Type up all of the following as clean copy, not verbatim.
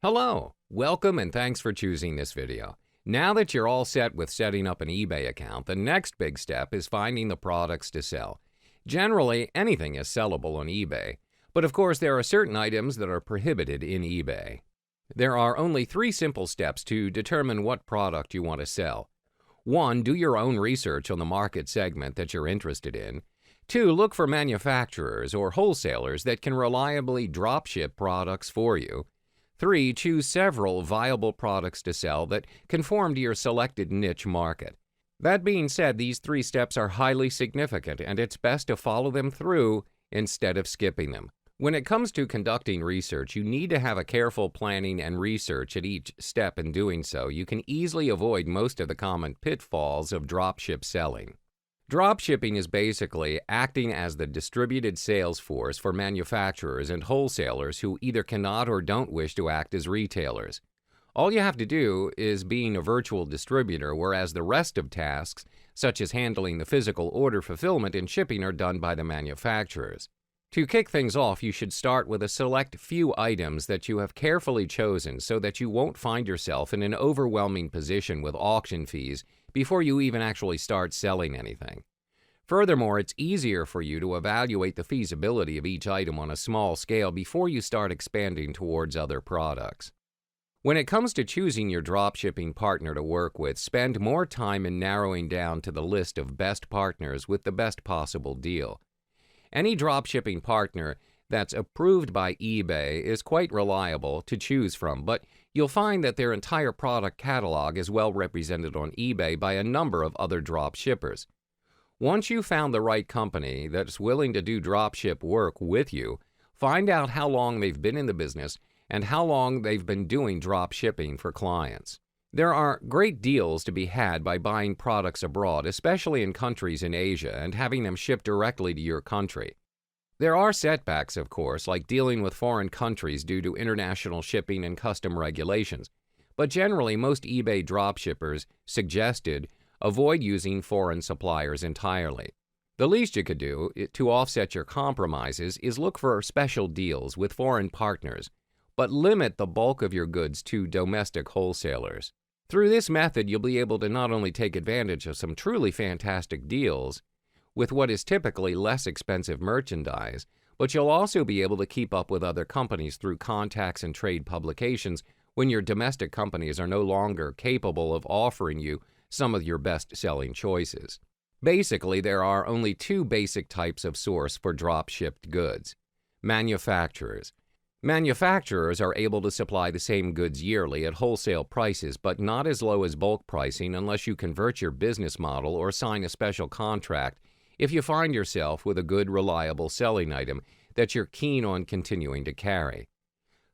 Hello, welcome and thanks for choosing this video. Now that you're all set with setting up an eBay account, the next big step is finding the products to sell. Generally, anything is sellable on eBay, but of course there are certain items that are prohibited in eBay. There are only 3 simple steps to determine what product you want to sell. 1. Do your own research on the market segment that you're interested in. 2. Look for manufacturers or wholesalers that can reliably dropship products for you. 3. Choose several viable products to sell that conform to your selected niche market. That being said, these 3 steps are highly significant, and it's best to follow them through instead of skipping them. When it comes to conducting research, you need to have a careful planning and research at each step. In doing so, you can easily avoid most of the common pitfalls of dropship selling. Dropshipping is basically acting as the distributed sales force for manufacturers and wholesalers who either cannot or don't wish to act as retailers. All you have to do is being a virtual distributor, whereas the rest of tasks, such as handling the physical order fulfillment and shipping, are done by the manufacturers. To kick things off, you should start with a select few items that you have carefully chosen so that you won't find yourself in an overwhelming position with auction fees before you even actually start selling anything. Furthermore, it's easier for you to evaluate the feasibility of each item on a small scale before you start expanding towards other products. When it comes to choosing your dropshipping partner to work with, spend more time in narrowing down to the list of best partners with the best possible deal. Any dropshipping partner that's approved by eBay is quite reliable to choose from, but you'll find that their entire product catalog is well represented on eBay by a number of other dropshippers. Once you've found the right company that's willing to do dropship work with you, find out how long they've been in the business and how long they've been doing dropshipping for clients. There are great deals to be had by buying products abroad, especially in countries in Asia, and having them shipped directly to your country. There are setbacks, of course, like dealing with foreign countries due to international shipping and custom regulations, but generally most eBay dropshippers suggested avoid using foreign suppliers entirely. The least you could do to offset your compromises is look for special deals with foreign partners, but limit the bulk of your goods to domestic wholesalers. Through this method, you'll be able to not only take advantage of some truly fantastic deals with what is typically less expensive merchandise, but you'll also be able to keep up with other companies through contacts and trade publications when your domestic companies are no longer capable of offering you some of your best-selling choices. Basically, there are only 2 basic types of source for drop-shipped goods. Manufacturers. Manufacturers are able to supply the same goods yearly at wholesale prices, but not as low as bulk pricing unless you convert your business model or sign a special contract if you find yourself with a good, reliable selling item that you're keen on continuing to carry.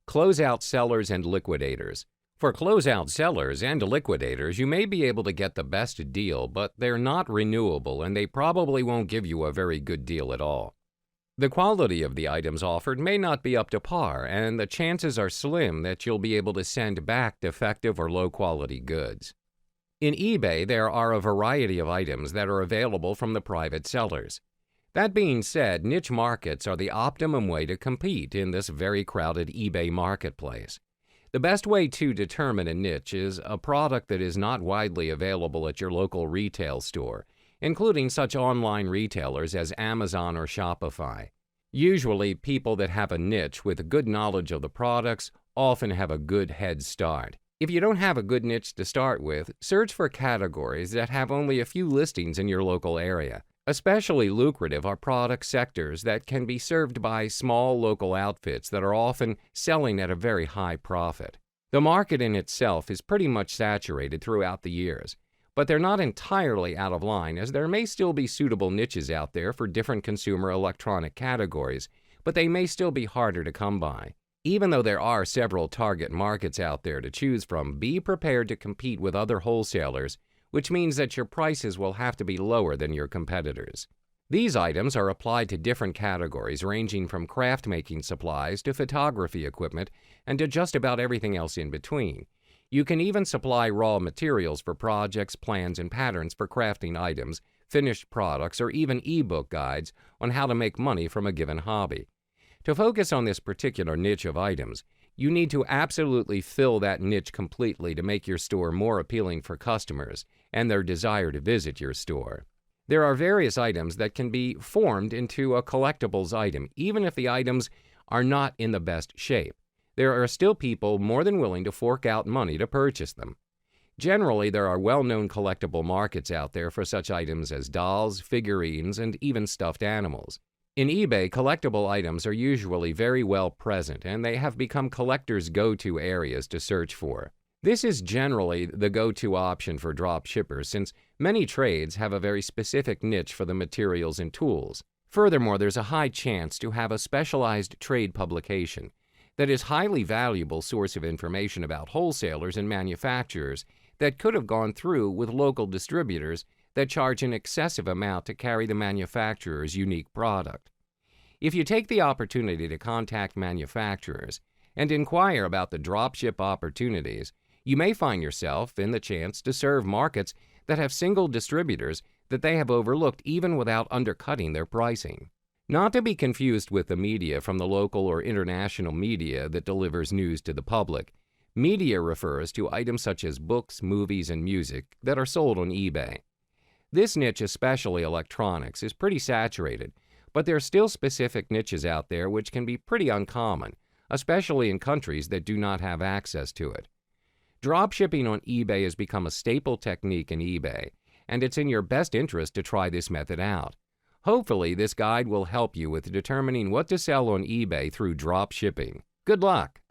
Closeout sellers and liquidators. For closeout sellers and liquidators, you may be able to get the best deal, but they're not renewable and they probably won't give you a very good deal at all. The quality of the items offered may not be up to par, and the chances are slim that you'll be able to send back defective or low-quality goods. In eBay, there are a variety of items that are available from the private sellers. That being said, niche markets are the optimum way to compete in this very crowded eBay marketplace. The best way to determine a niche is a product that is not widely available at your local retail store, including such online retailers as Amazon or Shopify. Usually, people that have a niche with a good knowledge of the products often have a good head start. If you don't have a good niche to start with, search for categories that have only a few listings in your local area. Especially lucrative are product sectors that can be served by small local outfits that are often selling at a very high profit. The market in itself is pretty much saturated throughout the years, but they're not entirely out of line, as there may still be suitable niches out there for different consumer electronic categories, but they may still be harder to come by. Even though there are several target markets out there to choose from, be prepared to compete with other wholesalers, which means that your prices will have to be lower than your competitors. These items are applied to different categories ranging from craft-making supplies to photography equipment and to just about everything else in between. You can even supply raw materials for projects, plans, and patterns for crafting items, finished products, or even ebook guides on how to make money from a given hobby. To focus on this particular niche of items, You need to absolutely fill that niche completely to make your store more appealing for customers and their desire to visit your store. There are various items that can be formed into a collectibles item, even if the items are not in the best shape. There are still people more than willing to fork out money to purchase them. Generally, there are well-known collectible markets out there for such items as dolls, figurines, and even stuffed animals. In eBay, collectible items are usually very well present, and they have become collectors' go-to areas to search for. This is generally the go-to option for drop shippers, since many trades have a very specific niche for the materials and tools. Furthermore, there's a high chance to have a specialized trade publication that is a highly valuable source of information about wholesalers and manufacturers that could have gone through with local distributors that charge an excessive amount to carry the manufacturer's unique product. If you take the opportunity to contact manufacturers and inquire about the dropship opportunities, you may find yourself in the chance to serve markets that have single distributors that they have overlooked even without undercutting their pricing. Not to be confused with the media from the local or international media that delivers news to the public. Media refers to items such as books, movies, and music that are sold on eBay. This niche, especially electronics, is pretty saturated, but there are still specific niches out there which can be pretty uncommon, especially in countries that do not have access to it. Dropshipping on eBay has become a staple technique in eBay, and it's in your best interest to try this method out. Hopefully, this guide will help you with determining what to sell on eBay through drop shipping. Good luck!